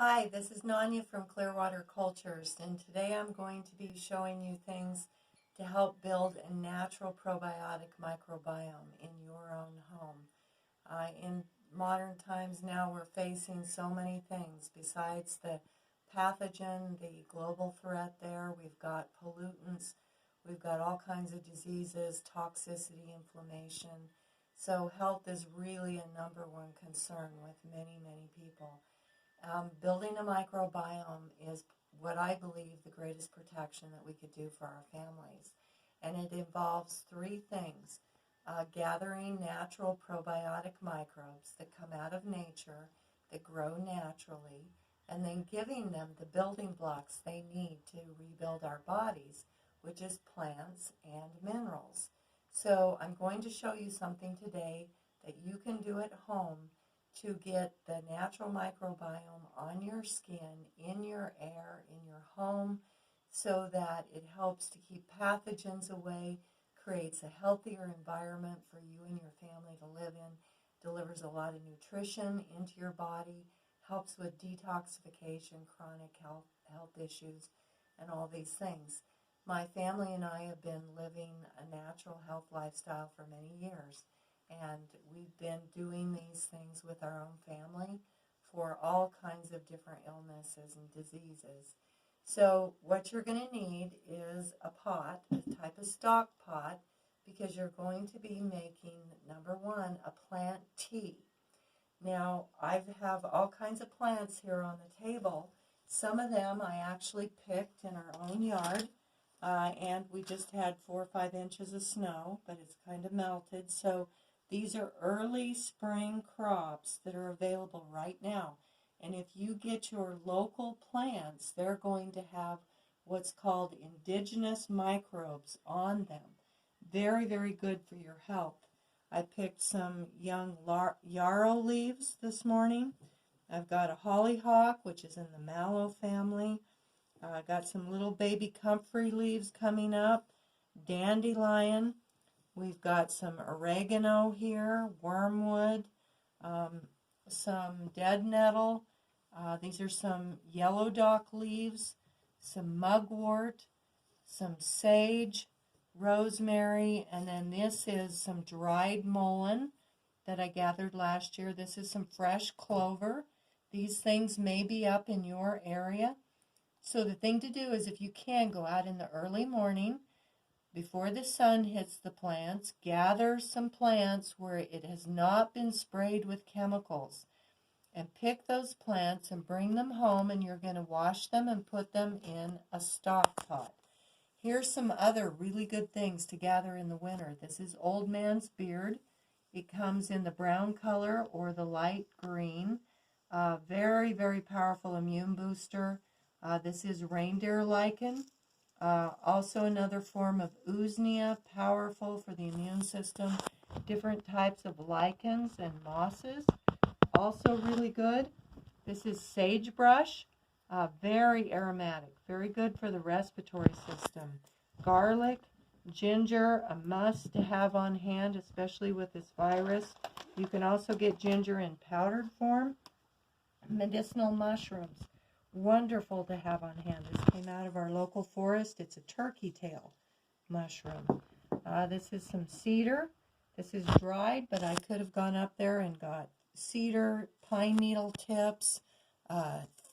Hi, this is Nanya from Clearwater Cultures, and today I'm going to be showing you things to help build a natural probiotic microbiome in your own home. In modern times now, we're facing so many things. Besides the pathogen, the global threat there, we've got pollutants, we've got all kinds of diseases, toxicity, inflammation. So health is really a number one concern with many, many people. Building a microbiome is what I believe the greatest protection that we could do for our families. And it involves three things. Gathering natural probiotic microbes that come out of nature, that grow naturally, and then giving them the building blocks they need to rebuild our bodies, which is plants and minerals. So I'm going to show you something today that you can do at home to get the natural microbiome on your skin, in your air, in your home, so that it helps to keep pathogens away, creates a healthier environment for you and your family to live in, delivers a lot of nutrition into your body, helps with detoxification, chronic health issues, and all these things. My family and I have been living a natural health lifestyle for many years. And we've been doing these things with our own family for all kinds of different illnesses and diseases. So what you're going to need is a pot, a type of stock pot, because you're going to be making, number one, a plant tea. Now, I have all kinds of plants here on the table. Some of them I actually picked in our own yard, and we just had 4 or 5 inches of snow, but it's kind of melted. So these are early spring crops that are available right now. And if you get your local plants, they're going to have what's called indigenous microbes on them. Very, very good for your health. I picked some young yarrow leaves this morning. I've got a hollyhock, which is in the mallow family. I got some little baby comfrey leaves coming up. Dandelion. We've got some oregano here, wormwood, some dead nettle. These are some yellow dock leaves, some mugwort, some sage, rosemary, and then this is some dried mullein that I gathered last year. This is some fresh clover. These things may be up in your area. So the thing to do is, if you can, go out in the early morning, before the sun hits the plants, gather some plants where it has not been sprayed with chemicals, and pick those plants and bring them home, and you're going to wash them and put them in a stock pot. Here's some other really good things to gather in the winter. This is old man's beard. It comes in the brown color or the light green. Very, very powerful immune booster. This is reindeer lichen. Also another form of usnea, powerful for the immune system. Different types of lichens and mosses, also really good. This is sagebrush, very aromatic, very good for the respiratory system. Garlic, ginger, a must to have on hand, especially with this virus. You can also get ginger in powdered form. Medicinal mushrooms. Wonderful to have on hand. This came out of our local forest. It's a turkey tail mushroom. This is some cedar. This is dried, but I could have gone up there and got cedar, pine needle tips,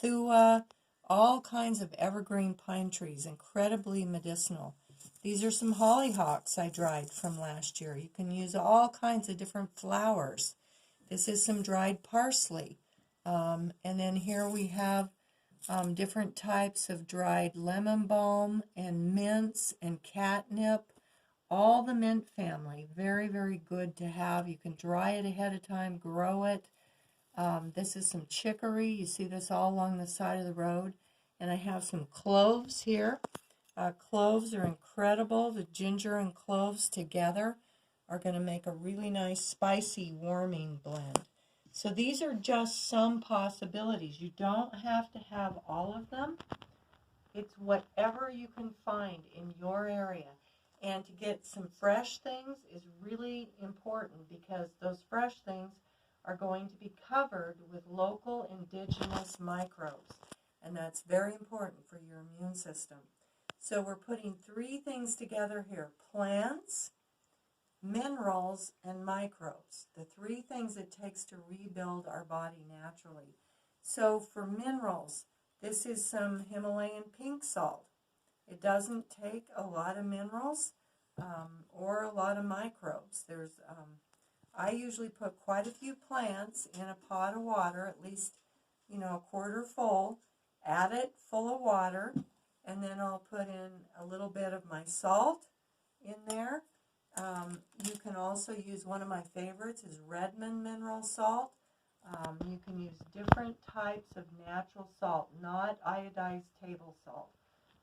thua, all kinds of evergreen pine trees, incredibly medicinal. These are some hollyhocks I dried from last year. You can use all kinds of different flowers. This is some dried parsley. And then here we have different types of dried lemon balm and mints and catnip. All the mint family, very, very good to have. You can dry it ahead of time, grow it. This is some chicory. You see this all along the side of the road. And I have some cloves here. Cloves are incredible. The ginger and cloves together are going to make a really nice spicy warming blend. So these are just some possibilities. You don't have to have all of them. It's whatever you can find in your area. And to get some fresh things is really important, because those fresh things are going to be covered with local indigenous microbes. And that's very important for your immune system. So we're putting three things together here: plants, minerals, and microbes. The three things it takes to rebuild our body naturally. So for minerals, this is some Himalayan pink salt. It doesn't take a lot of minerals or a lot of microbes. I usually put quite a few plants in a pot of water, at least, a quarter full, add it full of water, and then I'll put in a little bit of my salt in there. You can also use, one of my favorites is Redmond mineral salt. You can use different types of natural salt, not iodized table salt,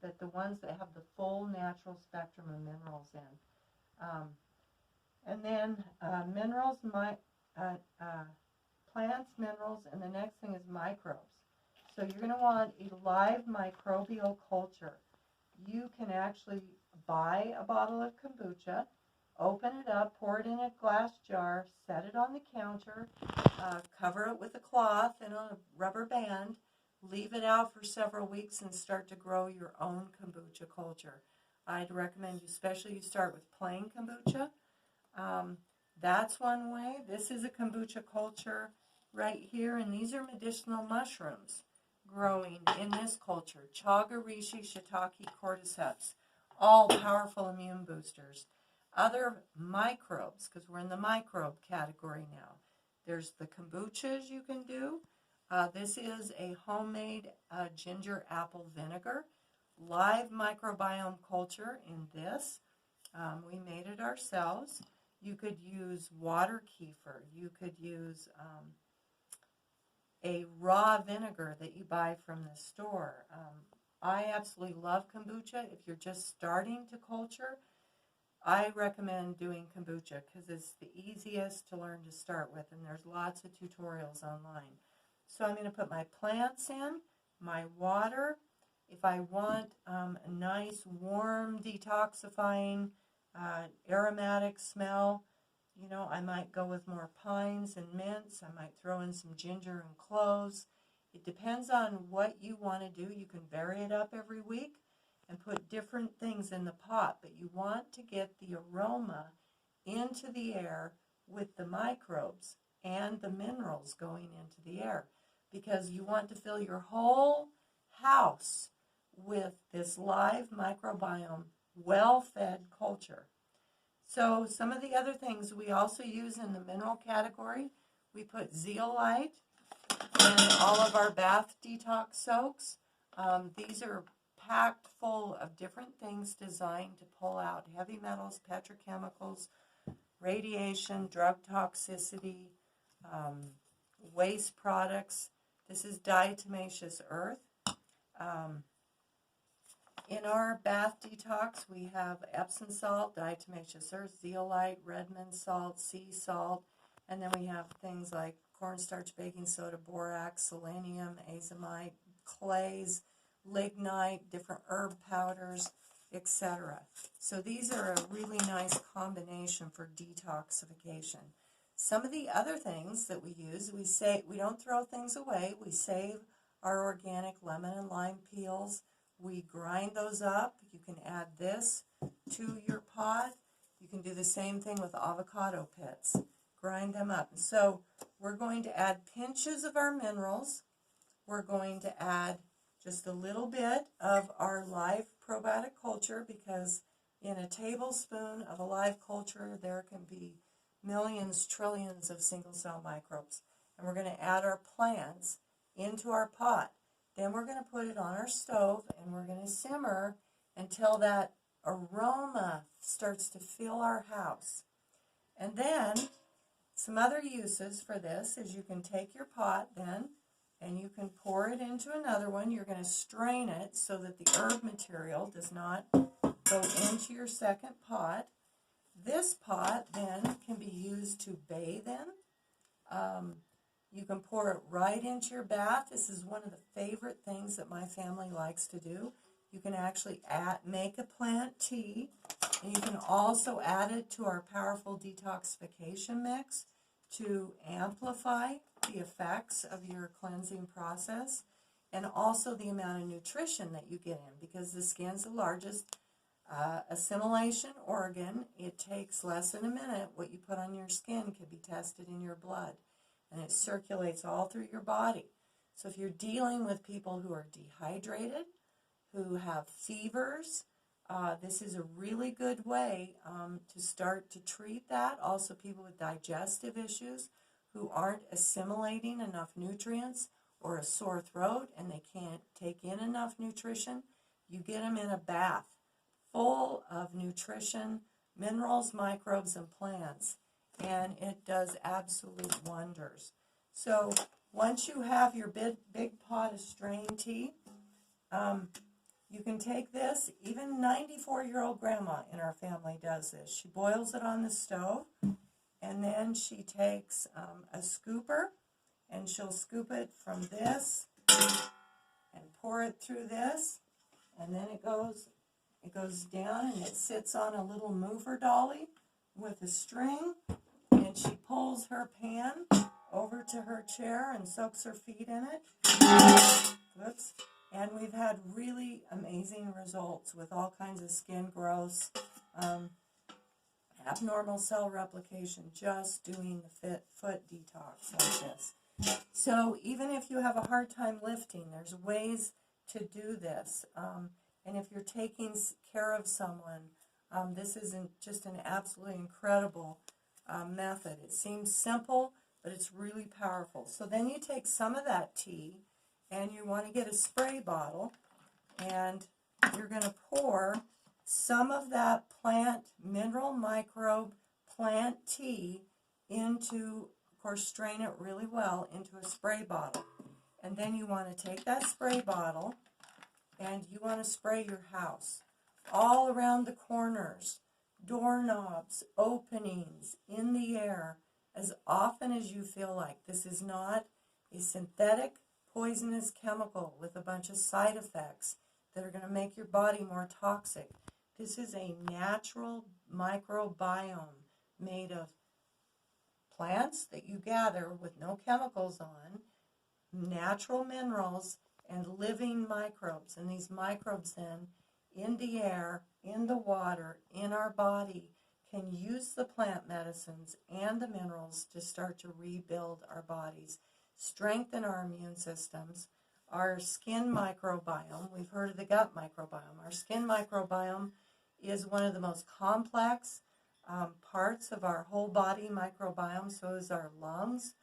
but the ones that have the full natural spectrum of minerals in. And then minerals, plants, minerals, and the next thing is microbes. So you're going to want a live microbial culture. You can actually buy a bottle of kombucha, open it up, pour it in a glass jar, set it on the counter, cover it with a cloth and a rubber band, leave it out for several weeks, and start to grow your own kombucha culture. I'd recommend especially you start with plain kombucha. That's one way. This is a kombucha culture right here, and these are medicinal mushrooms growing in this culture. Chaga, reishi, shiitake, cordyceps, all powerful immune boosters. Other microbes, because we're in the microbe category now. There's the kombuchas you can do. This is a homemade ginger apple vinegar. Live microbiome culture in this. We made it ourselves. You could use water kefir. You could use a raw vinegar that you buy from the store. I absolutely love kombucha. If you're just starting to culture, I recommend doing kombucha because it's the easiest to learn to start with, and there's lots of tutorials online. So I'm going to put my plants in, my water. If I want a nice, warm, detoxifying, aromatic smell, I might go with more pines and mints. I might throw in some ginger and cloves. It depends on what you want to do. You can vary it up every week and put different things in the pot, but you want to get the aroma into the air with the microbes and the minerals going into the air, because you want to fill your whole house with this live microbiome, well-fed culture. So some of the other things we also use in the mineral category, we put zeolite in all of our bath detox soaks. These are packed full of different things designed to pull out heavy metals, petrochemicals, radiation, drug toxicity, waste products. This is diatomaceous earth. In our bath detox, we have Epsom salt, diatomaceous earth, zeolite, Redmond salt, sea salt, and then we have things like cornstarch, baking soda, borax, selenium, azomite, clays, lignite, different herb powders, etc. So these are a really nice combination for detoxification. Some of the other things that we use, we don't throw things away. We save our organic lemon and lime peels. We grind those up. You can add this to your pot. You can do the same thing with avocado pits. Grind them up. So we're going to add pinches of our minerals. We're going to add just a little bit of our live probiotic culture, because in a tablespoon of a live culture there can be millions, trillions of single-cell microbes. And we're going to add our plants into our pot. Then we're going to put it on our stove and we're going to simmer until that aroma starts to fill our house. And then some other uses for this is you can take your pot then and you can pour it into another one. You're going to strain it so that the herb material does not go into your second pot. This pot then can be used to bathe in. You can pour it right into your bath. This is one of the favorite things that my family likes to do. You can actually make a plant tea, and you can also add it to our powerful detoxification mix to amplify the effects of your cleansing process, and also the amount of nutrition that you get in, because the skin's the largest assimilation organ. It takes less than a minute. What you put on your skin can be tested in your blood, and it circulates all through your body. So if you're dealing with people who are dehydrated, who have fevers, this is a really good way to start to treat that. Also, people with digestive issues who aren't assimilating enough nutrients, or a sore throat and they can't take in enough nutrition, you get them in a bath full of nutrition, minerals, microbes, and plants, and it does absolute wonders. So once you have your big pot of strained tea, you can take this. Even 94-year-old grandma in our family does this. She boils it on the stove, and then she takes a scooper, and she'll scoop it from this and pour it through this, and then it goes down, and it sits on a little mover dolly with a string, and she pulls her pan over to her chair and soaks her feet in it. Whoops. And we've had really amazing results with all kinds of skin growths, abnormal cell replication, just doing the foot detox like this. So even if you have a hard time lifting, there's ways to do this. And if you're taking care of someone, this is just an absolutely incredible method. It seems simple, but it's really powerful. So then you take some of that tea, and you want to get a spray bottle, and you're going to pour some of that plant, mineral microbe plant tea into, of course, strain it really well into a spray bottle. And then you want to take that spray bottle, and you want to spray your house all around the corners, doorknobs, openings, in the air, as often as you feel like. This is not a synthetic poisonous chemical with a bunch of side effects that are going to make your body more toxic. This is a natural microbiome made of plants that you gather with no chemicals on, natural minerals, and living microbes. And these microbes then, in the air, in the water, in our body, can use the plant medicines and the minerals to start to rebuild our bodies, strengthen our immune systems, our skin microbiome. We've heard of the gut microbiome. Our skin microbiome is one of the most complex parts of our whole body microbiome. So is our lungs.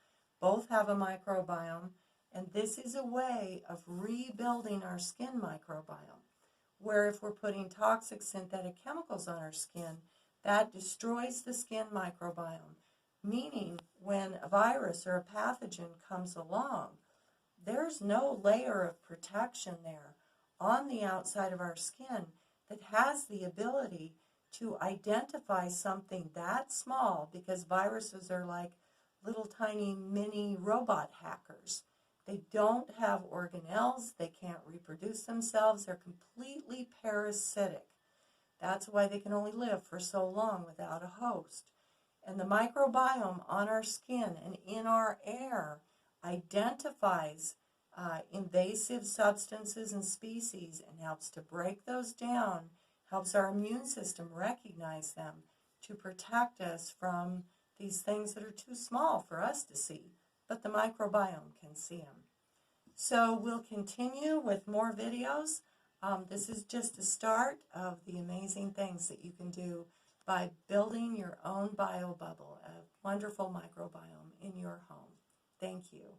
Both have a microbiome. And this is a way of rebuilding our skin microbiome, where if we're putting toxic synthetic chemicals on our skin, that destroys the skin microbiome. Meaning, when a virus or a pathogen comes along, there's no layer of protection there on the outside of our skin that has the ability to identify something that small, because viruses are like little tiny mini robot hackers. They don't have organelles, they can't reproduce themselves, they're completely parasitic. That's why they can only live for so long without a host. And the microbiome on our skin and in our air identifies invasive substances and species and helps to break those down, helps our immune system recognize them to protect us from these things that are too small for us to see, but the microbiome can see them. So we'll continue with more videos. This is just a start of the amazing things that you can do by building your own biobubble, a wonderful microbiome in your home. Thank you.